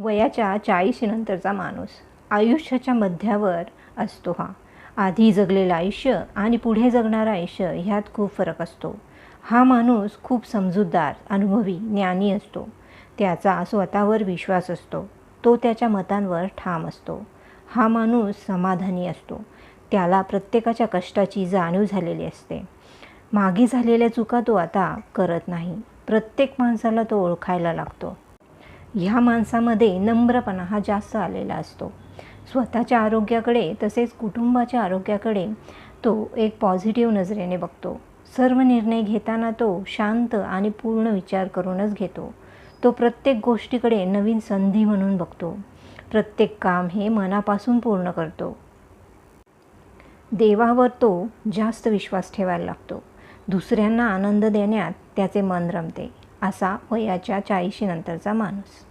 वयाच्या 40 नंतरचा माणूस आयुष्याच्या मध्यावर असतो. हा आधी जगलेलं आयुष्य आणि पुढे जगणारं आयुष्य ह्यात खूप फरक असतो. हा माणूस खूप समजूतदार, अनुभवी, ज्ञानी असतो. त्याचा स्वतःवर विश्वास असतो. तो त्याच्या मतांवर ठाम असतो. हा माणूस समाधानी असतो. त्याला प्रत्येकाच्या कष्टाची जाणीव झालेली असते. मागे झालेल्या चुका तो आता करत नाही. प्रत्येक माणसाला तो ओळखायला लागतो. ह्या माणसामध्ये नम्रपणा हा जास्त आलेला असतो. स्वतःच्या आरोग्याकडे तसेच कुटुंबाच्या आरोग्याकडे तो एक पॉझिटिव्ह नजरेने बघतो. सर्व निर्णय घेताना तो शांत आणि पूर्ण विचार करूनच घेतो. तो प्रत्येक गोष्टीकडे नवीन संधी म्हणून बघतो. प्रत्येक काम हे मनापासून पूर्ण करतो. देवावर तो जास्त विश्वास ठेवायला लागतो. दुसऱ्यांना आनंद देण्यात त्याचे मन रमते. असा वयाच्या 40 नंतरचा माणूस.